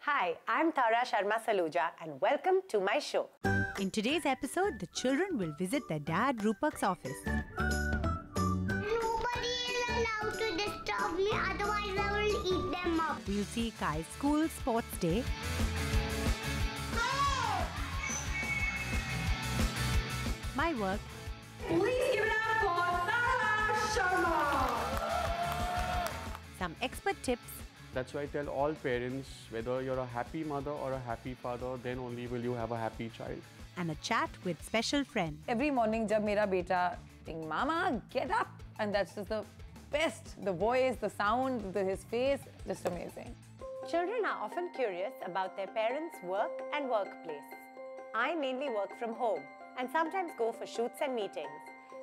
Hi, I'm Sharma and welcome to my show. In today's episode, the children will visit their dad Roopak's office. Nobody is allowed to disturb me, otherwise I will eat them up. We'll see Kai's school sports day. My work. Please give it up for Sharma! Some expert tips. That's why I tell all parents, whether you're a happy mother or a happy father, then only will you have a happy child. And a chat with special friend. Every morning, jab mera beta saying, "Mama, get up!" and that's just the best. The voice, the sound, his face, just amazing. Children are often curious about their parents' work and workplace. I mainly work from home and sometimes go for shoots and meetings.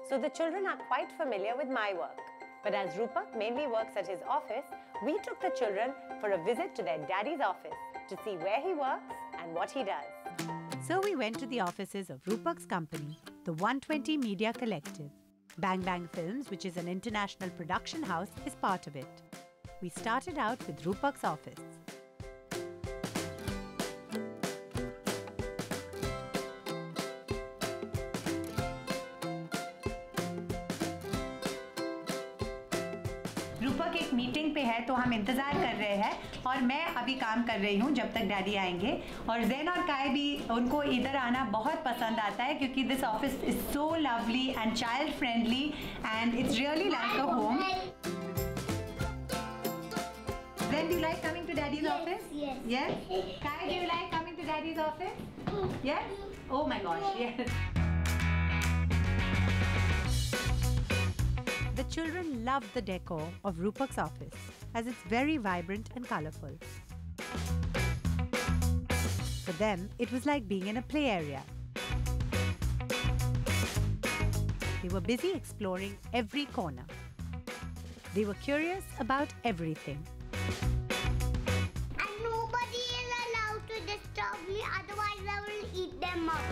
So the children are quite familiar with my work. But as Roopak mainly works at his office, we took the children for a visit to their daddy's office to see where he works and what he does. So we went to the offices of Roopak's company, the 120 Media Collective. Bang Bang Films, which is an international production house, is part of it. We started out with Roopak's office. रूपक एक meeting पे है तो हम इंतज़ार कर रहे हैं और मैं अभी काम कर रही हूँ जब तक डैडी आएंगे और ज़ेन और काय भी उनको इधर आना बहुत पसंद आता है क्योंकि this office is so lovely and child friendly and it's really like a home. Zen, do you like coming to Daddy's office? Yes. Yes? Kai, do you like coming to Daddy's office? Yes? Oh my gosh, yes. The children loved the decor of Roopak's office as it's very vibrant and colorful. For them, it was like being in a play area. They were busy exploring every corner. They were curious about everything. And nobody is allowed to disturb me, otherwise I will eat them up.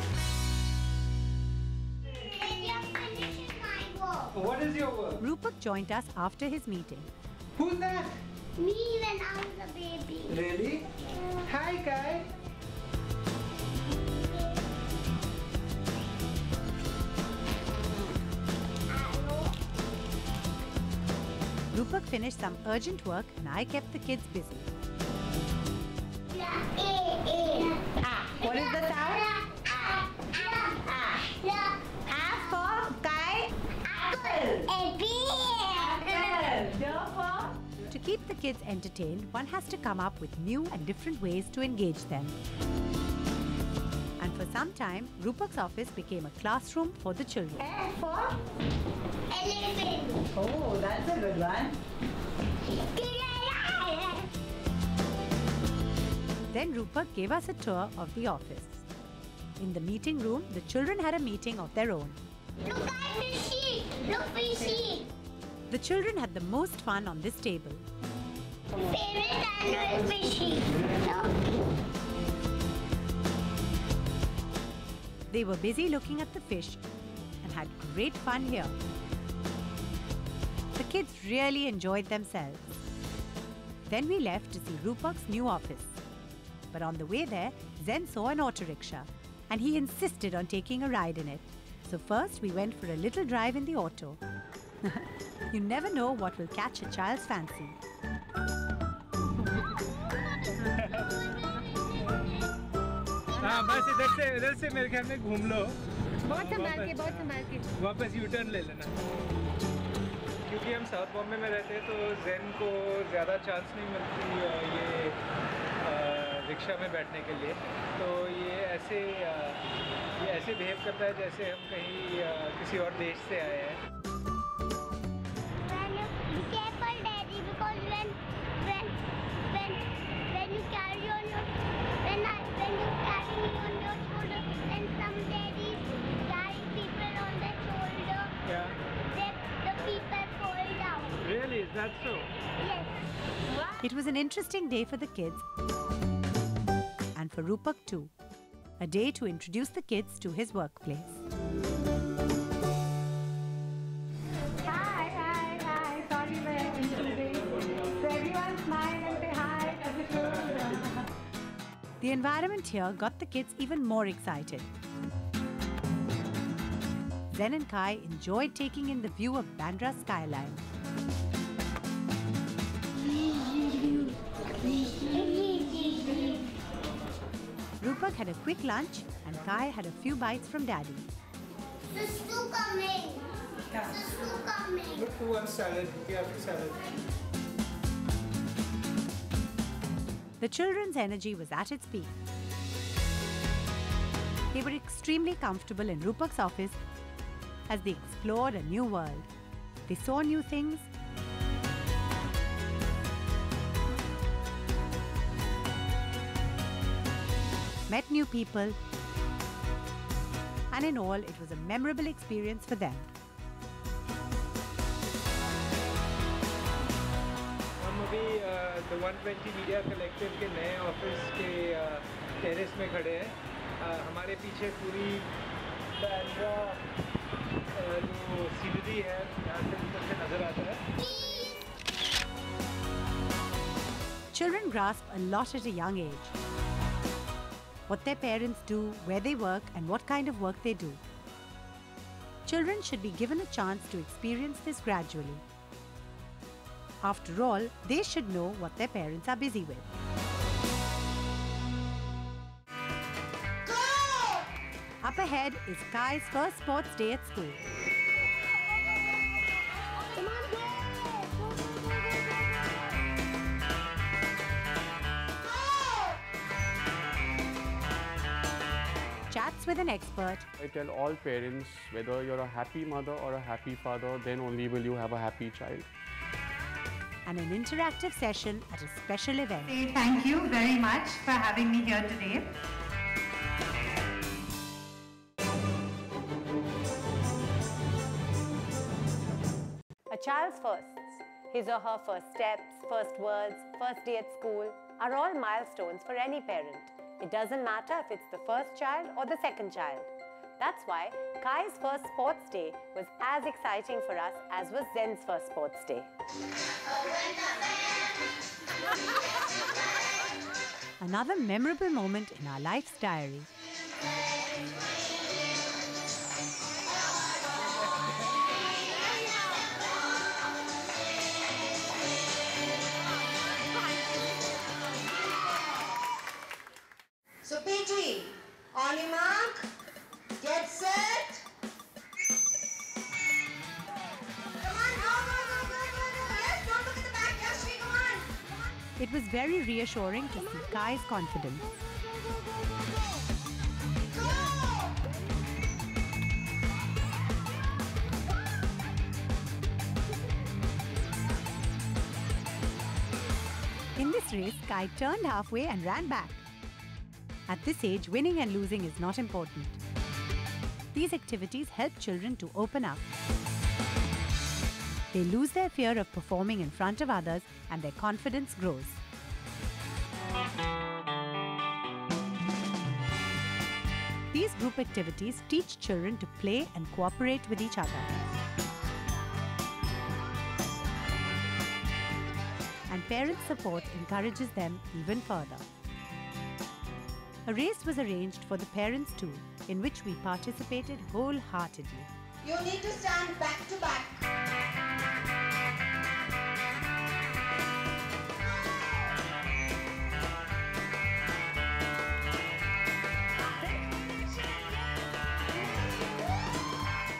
You're finishing my work. What is your work? Roopak joined us after his meeting. Who's that? Me when I was a baby. Really? Hi, Kai. Roopak finished some urgent work and I kept the kids busy. What is the sound? F for Kai. To keep the kids entertained, one has to come up with new and different ways to engage them. And for some time, Roopak's office became a classroom for the children. F for elephant. Oh, that's a good one. Then Roopak gave us a tour of the office. In the meeting room, the children had a meeting of their own. Look at fishy. Look fishy. The children had the most fun on this table. Favorite animal fishy. Look. They were busy looking at the fish and had great fun here. The kids really enjoyed themselves. Then we left to see Roopak's new office. But on the way there, Zen saw an auto rickshaw and he insisted on taking a ride in it. So first we went for a little drive in the auto. You never know what will catch a child's fancy. हाँ बस इधर से मेरे ख्याल में घूम लो. बहुत संभाल के. वापस यू टर्न ले लेना. क्योंकि हम साउथ बॉम्बे में रहते हैं तो ज़ेन को ज़्यादा चांस नहीं मिलती ये रिक्शा में बैठने के लिए. तो ये ऐसे बिहेव करता है जैसे हम कहीं किसी और देश से आए हैं. Be careful, Daddy, because when you carry on your when you carry me on your shoulder, and some daddies carry people on their shoulder, Yeah. the people fall down. Really? Is that so? Yes. It was an interesting day for the kids and for Roopak too. A day to introduce the kids to his workplace. Hi. Sorry we're intruding. So everyone smile and say hi. The environment here got the kids even more excited. Zen and Kai enjoyed taking in the view of Bandra's skyline. Roopak had a quick lunch and Kai had a few bites from Daddy. Sistu coming. Sistu coming. Look who wants salad. We have salad. The children's energy was at its peak. They were extremely comfortable in Roopak's office as they explored a new world. They saw new things, met new people, and in all, it was a memorable experience for them. हम अभी the 120 media collective के नए office के terrace में खड़े हैं। हमारे पीछे पूरी बैंड्रा जो सीनरी है यहाँ से ऊपर से नजर आता है। Children grasp a lot at a young age. What their parents do, where they work, and what kind of work they do. Children should be given a chance to experience this gradually. After all, they should know what their parents are busy with. Go! Up ahead is Kai's first sports day at school. Come on, go! Go, go, go, go, go! Chats with an expert, I tell all parents, whether you're a happy mother or a happy father, then only will you have a happy child. and an interactive session at a special event. Say thank you very much for having me here today. A child's firsts, his or her first steps, first words, first day at school, are all milestones for any parent. It doesn't matter if it's the first child or the second child. That's why Kai's first sports day was as exciting for us as was Zen's first sports day. Another memorable moment in our life's diary. So PG, on your mark, get set. Come on, go, go, go, go, go, go. Yes, don't look at the back. Yes, Shri, come on. Come on. It was very reassuring to see Kai's confidence. In this race, Kai turned halfway and ran back. At this age, winning and losing is not important. These activities help children to open up. They lose their fear of performing in front of others and their confidence grows. These group activities teach children to play and cooperate with each other. And parent support encourages them even further. A race was arranged for the parents too, in which we participated wholeheartedly. You need to stand back to back.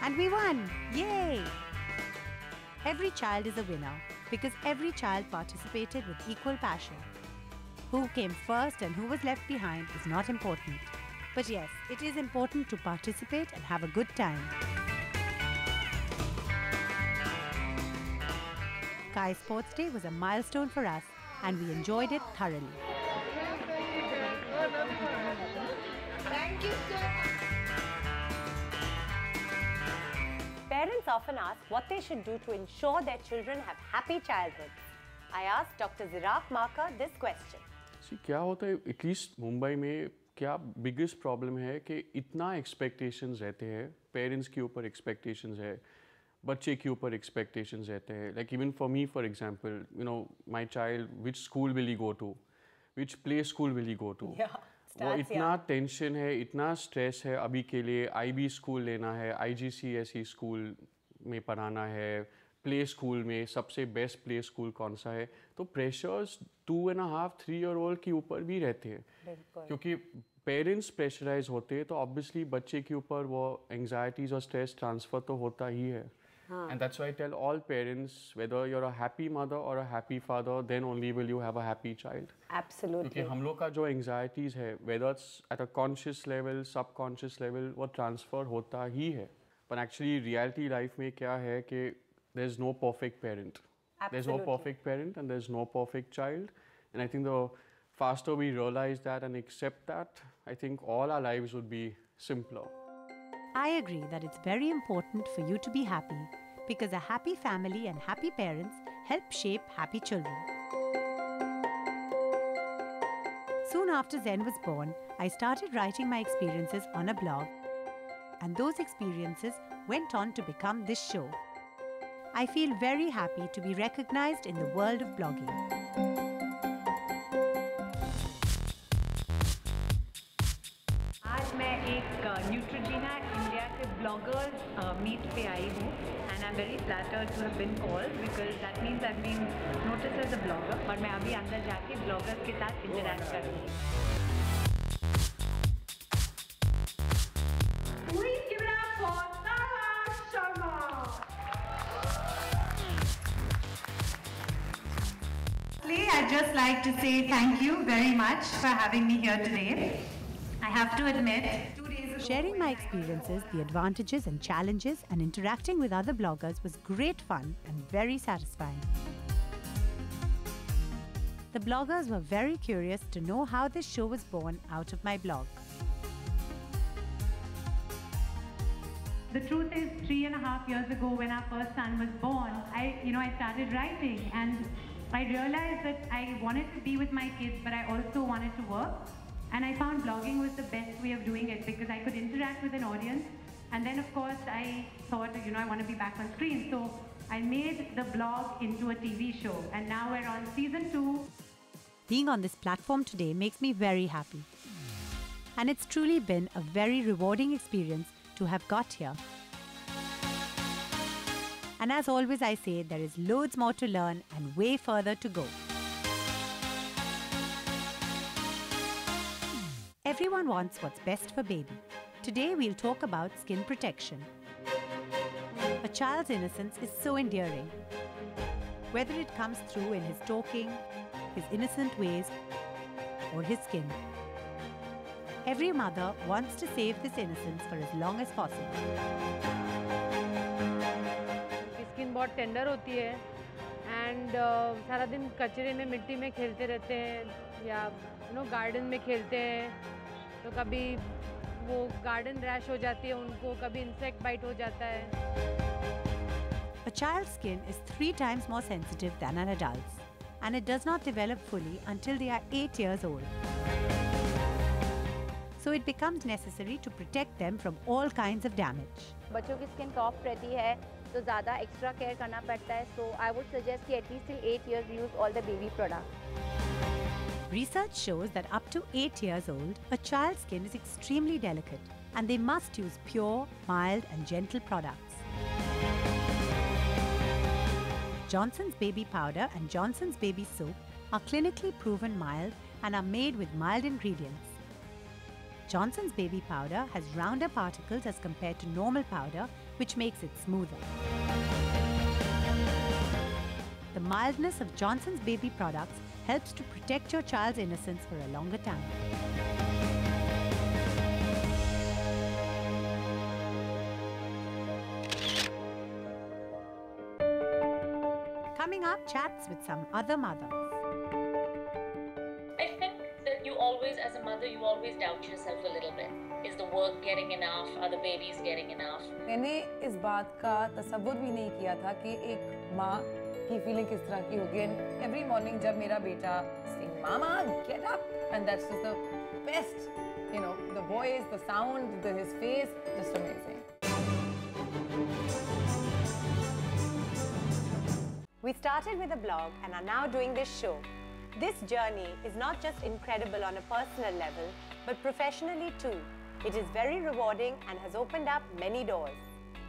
And we won! Yay! Every child is a winner because every child participated with equal passion. Who came first and who was left behind is not important. But yes, it is important to participate and have a good time. Kai Sports Day was a milestone for us and we enjoyed it thoroughly. Thank you, sir. Parents often ask what they should do to ensure their children have happy childhoods. I asked Dr. Ziraf Marker this question. See, क्या होता है at least Mumbai में क्या biggest problem है कि इतना expectations रहते हैं पेरेंट्स के ऊपर एक्सपेक्टेशंस है बच्चे के ऊपर एक्सपेक्टेशंस रहते हैं like even for me for example you know my child which school will he go to which play school will he go to? वो इतना टेंशन है, इतना स्ट्रेस है अभी के लिए, IB स्कूल लेना है, IGCSE स्कूल में पढ़ाना है, प्ले स्कूल में सबसे बेस्ट प्ले स्कूल कौन सा है, तो प्रेशर्स 2.5-3 year old के ऊपर भी रहते हैं, क्योंकि पेरेंट्स प्रेशराइज होते हैं तो ऑब्वियसली बच्चे के ऊपर वो एंग्जाइटीज और स्ट्रेस ट्रांसफर तो होता ही है. And that's why I tell all parents, whether you're a happy mother or a happy father, then only will you have a happy child. Absolutely. क्योंकि हम लोग का जो anxieties है, whether it's at a conscious level, subconscious level, वो transfer होता ही है. But actually reality life में क्या है कि there's no perfect parent. There's no perfect parent and there's no perfect child. And I think the faster we realize that and accept that, I think all our lives would be simpler. I agree that it's very important for you to be happy because a happy family and happy parents help shape happy children. Soon after Zen was born, I started writing my experiences on a blog, and those experiences went on to become this show. I feel very happy to be recognized in the world of blogging. आज मैं एक Neutrogena India के bloggers meet पे आई हूँ and I am very flattered to have been called because that means I been noticed as a blogger और मैं अभी अंदर जाके ब्लॉगर्स के साथ इंटरैक्ट करूँगी. Please give it up for Nayi Sharma. I'd just like to say thank you very much for having me here today. I have to admit, 2 days ago, Sharing my experiences, the advantages and challenges, and interacting with other bloggers was great fun and very satisfying. The bloggers were very curious to know how this show was born out of my blog. the truth is 3.5 years ago when our first son was born, I started writing and I realized that I wanted to be with my kids, but I also wanted to work. And I found blogging was the best way of doing it because I could interact with an audience. And then, of course, I thought, I want to be back on screen. So I made the blog into a TV show. And now we're on season 2. Being on this platform today makes me very happy. And it's truly been a very rewarding experience to have got here. And as always, I say there is loads more to learn and way further to go. Everyone wants what's best for baby. Today we'll talk about skin protection. A child's innocence is so endearing. Whether it comes through in his talking, his innocent ways, or his skin. Every mother wants to save this innocence for as long as possible. Skin बहुत tender होती है and सारा दिन कचरे में मिट्टी में खेलते रहते हैं या गार्डन में खेलते हैं तो कभी वो गार्डन रैश हो जाती है उनको, कभी इंसेक्ट बाइट हो जाता है. A child's skin is 3 times more sensitive than an adult's, and it does not develop fully until they are 8 years old. So it becomes necessary to protect them from all kinds of damage. बच्चों की skin soft रहती है तो ज़्यादा extra care करना पड़ता है. So I would suggest कि at least till 8 years use all the baby products. Research shows that up to 8 years old, a child's skin is extremely delicate and they must use pure, mild and gentle products. Johnson's Baby Powder and Johnson's Baby Soap are clinically proven mild and are made with mild ingredients. Johnson's Baby Powder has rounder particles as compared to normal powder, which makes it smoother. The mildness of Johnson's Baby products helps to protect your child's innocence for a longer time. Coming up, chats with some other mothers. I think that you always, as a mother, you always doubt yourself a little bit. Is the work getting enough? Are the babies getting enough? मैंने इस बात का तसव्वुर भी नहीं किया था कि एक माँ की फीलिंग किस तरह की होगी. And every morning जब मेरा बेटा saying, "Mama, get up," and that's just the best, the voice, the sound, his face, just amazing. We started with a blog and are now doing this show. This journey is not just incredible on a personal level, but professionally too. It is very rewarding and has opened up many doors.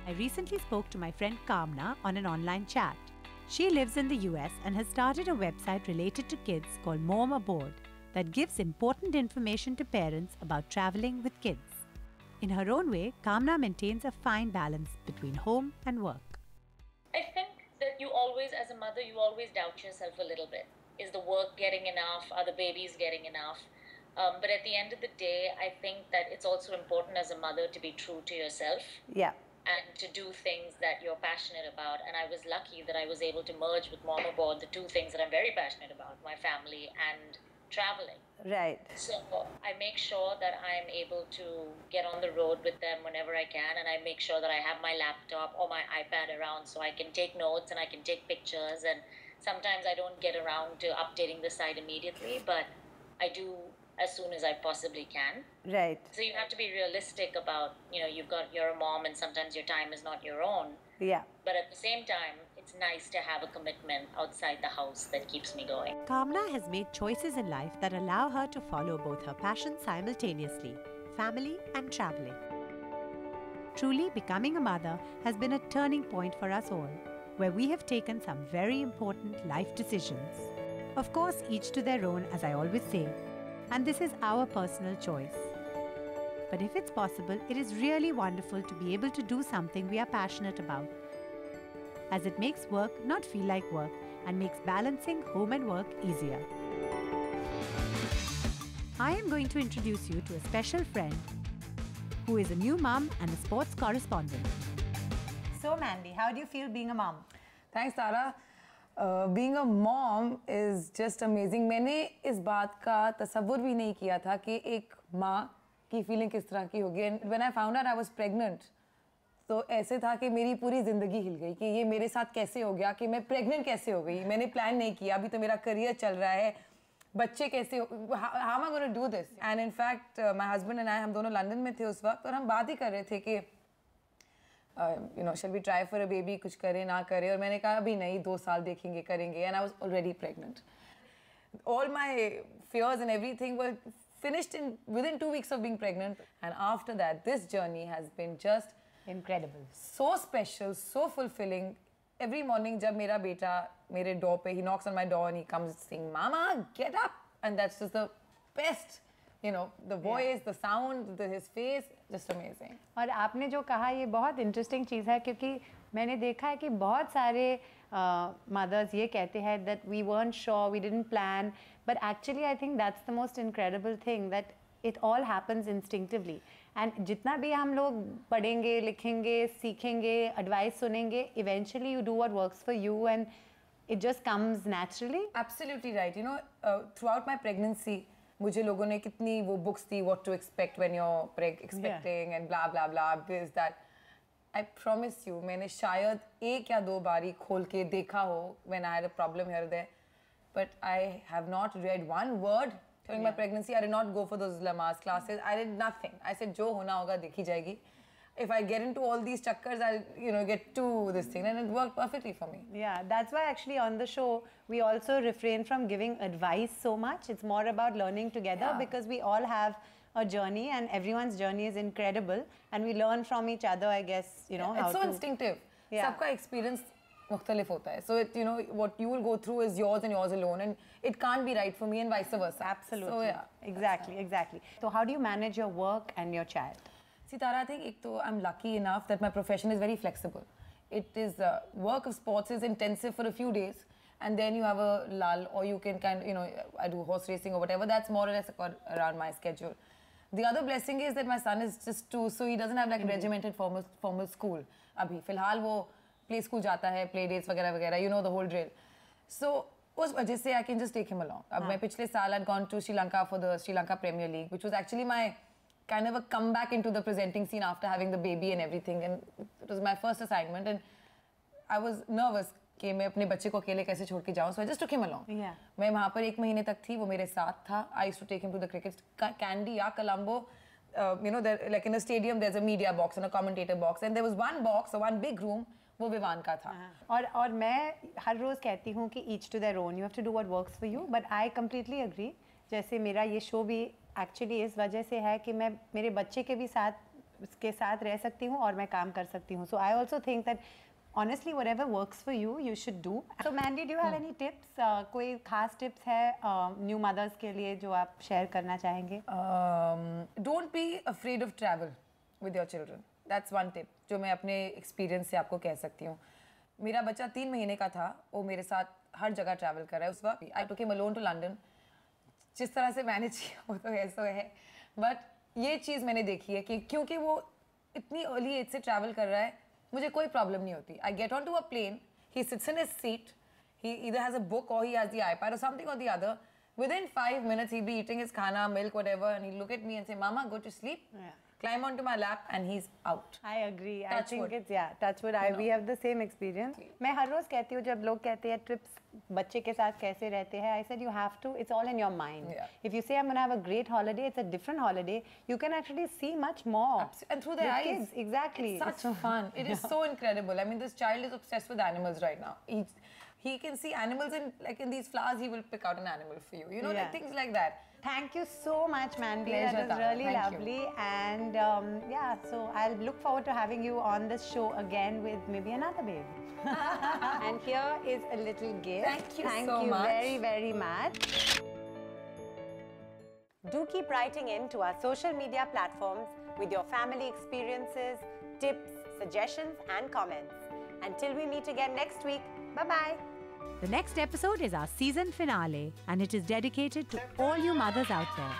I recently spoke to my friend Kamna on an online chat. She lives in the US and has started a website related to kids called Mom Aboard that gives important information to parents about traveling with kids. In her own way, Kamna maintains a fine balance between home and work. I think that you always, as a mother, you always doubt yourself a little bit. Is the work getting enough? Are the babies getting enough? But at the end of the day, I think that it's also important as a mother to be true to yourself. Yeah. And to do things that you're passionate about. And I was lucky that I was able to merge with Mom Aboard the two things that I'm very passionate about, my family and traveling. Right. So I make sure that I'm able to get on the road with them whenever I can, and I make sure that I have my laptop or my iPad around so I can take notes and I can take pictures. And sometimes I don't get around to updating the site immediately, but I do as soon as I possibly can. Right. So you have to be realistic about, you're a mom and sometimes your time is not your own. Yeah. But at the same time, it's nice to have a commitment outside the house that keeps me going. Kamna has made choices in life that allow her to follow both her passions simultaneously, family and traveling. Truly, becoming a mother has been a turning point for us all, where we have taken some very important life decisions. Of course, each to their own, as I always say, and this is our personal choice. But if it's possible, it is really wonderful to be able to do something we are passionate about, as it makes work not feel like work and makes balancing home and work easier. I am going to introduce you to a special friend who is a new mom and a sports correspondent. So Mandy, how do you feel being a mom? Thanks, Tara. Being a mom is just amazing. मैंने इस बात का तसव्वुर भी नहीं किया था कि एक माँ की फीलिंग किस तरह की होगी. And when I found out I was pregnant, तो ऐसे था कि मेरी पूरी ज़िंदगी हिल गई कि ये मेरे साथ कैसे हो गया, कि मैं प्रेग्नेंट कैसे हो गई. मैंने प्लान नहीं किया, अभी तो मेरा करियर चल रहा है, बच्चे कैसे how am I going to do this? And in fact, my husband and I, हम दोनों लंदन में थे उस वक्त और हम बात ही कर रहे थे कि shall we try for a baby, कुछ करें ना करें. और मैंने कहा अभी नहीं, 2 साल देखेंगे करेंगे. And I was already pregnant. All my fears and everything were finished within 2 weeks of being pregnant. And after that, this journey has been just incredible, so special, so fulfilling. Every morning जब मेरा बेटा मेरे door पे, he knocks on my door and he comes saying, "Mama, get up!" And that's just the best. The voice, the sound, his face, just amazing. और आपने जो कहा ये बहुत इंटरेस्टिंग चीज़ है, क्योंकि मैंने देखा है कि बहुत सारे mothers ये कहते हैं that we weren't sure, we didn't plan, but actually I think that's the most incredible thing, that it all happens instinctively. And जितना भी हम लोग पढ़ेंगे, लिखेंगे, सीखेंगे, advice सुनेंगे, eventually you do what works for you and it just comes naturally. Absolutely right. Throughout my pregnancy, मुझे लोगों ने कितनी वो books the, what to expect when you're expecting and blah blah blah, this that. I promise you, मैंने शायद 1 या 2 बारी खोल के देखा हो when I had a problem here or there, but I have not read one word during my pregnancy. I did not go for those Lamaze classes. I did nothing. I said जो होना होगा देखी जाएगी. If I get into all these chakkars, I'll get to this thing, and it worked perfectly for me. Yeah, that's why actually on the show we also refrain from giving advice so much. It's more about learning together, because we all have a journey and everyone's journey is incredible and we learn from each other, I guess, how it's so instinctive. Sabka experience mukhtalif hota hai. So what you will go through is yours and yours alone, and it can't be right for me and vice versa. Absolutely. So yeah. Exactly. So how do you manage your work and your child? See, Tara, I think I'm lucky enough that my profession is very flexible. It is work of sports is intensive for a few days, and then you have a lull, or you can I do horse racing or whatever. That's more or less around my schedule. The other blessing is that my son is just 2, so he doesn't have like regimented formal school. Abhi, filhal wo play school jata hai, play dates वगैरह वगैरह, the whole drill. So उस वजह से I can just take him along. अब मैं पिछले साल had gone to Sri Lanka for the Sri Lanka Premier League, which was actually my kind of a comeback into the presenting scene after having the baby and everything, and it was my first assignment, and I was nervous कि मैं अपने बच्चे को अकेले कैसे छोड़ के जाऊँ, so I just took him along. मैं वहाँ पर 1 महीने तक थी, वो मेरे साथ था. I used to take him to the cricket, Kandy या Colombo, like in a stadium there's a media box and a commentator box, and there was one box, one big room वो विवान का था। और मैं हर रोज़ कहती हूँ कि each to their own, you have to do what works for you, but I completely agree. जैसे मेरा ये शो भी एक्चुअली इस वजह से है कि मैं मेरे बच्चे के भी साथ रह सकती हूँ और मैं काम कर सकती हूँ। So I also think that honestly whatever works for you you should do. So Mandy, do you have any tips? कोई खास tips है new mothers के लिए जो आप share करना चाहेंगे? Don't be afraid of travel with your children. That's one tip जो मैं अपने experience से आपको कह सकती हूँ। मेरा बच्चा 3 महीने का था, वो मेरे साथ हर जगह travel कर रहा है उस वक्त। I took him alone to London. जिस तरह से मैनेज किया वो तो ऐसा है, बट ये चीज़ मैंने देखी है कि क्योंकि वो इतनी अर्ली एज से ट्रैवल कर रहा है, मुझे कोई प्रॉब्लम नहीं होती। I get on to a plane, he sits in his seat, he either has a book or he has the iPad or something or the other, within 5 minutes he'll be eating his khana, milk, whatever, and he'll look at me and say, Mama, go to sleep. Climb onto my lap and he's out. I agree. I think it's touch wood. We have the same experience. मैं हर रोज कहती हूँ जब लोग कहते हैं trips बच्चे के साथ कैसे रहते हैं, I said you have to. It's all in your mind. If you say I'm gonna have a great holiday, it's a different holiday. You can actually see much more. And through their eyes. Kids, exactly. It's such fun. It is so incredible. I mean, this child is obsessed with animals right now. He can see animals in these flowers. He will pick out an animal for you. You know, like things like that. Thank you so much, Mandy. Pleasure, that was really lovely. And so I'll look forward to having you on this show again with maybe another baby. And here is a little gift. Thank you so much. Thank you very, very much. Do keep writing in to our social media platforms with your family experiences, tips, suggestions, and comments. Until we meet again next week, bye-bye. The next episode is our season finale, and it is dedicated to all you mothers out there.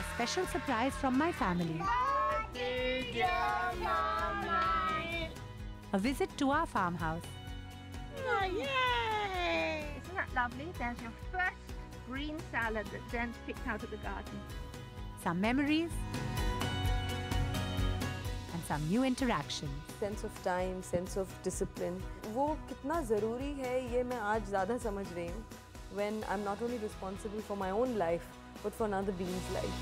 A special surprise from my family. A visit to our farmhouse. Oh, yay! Isn't that lovely? There's your first green salad that Zen's picked out of the garden. Some memories and some new interactions. Sense of time, sense of discipline. वो कितना ज़रूरी है ये मैं आज ज़्यादा समझ रही हूँ when I'm not only responsible for my own life but for another being's life.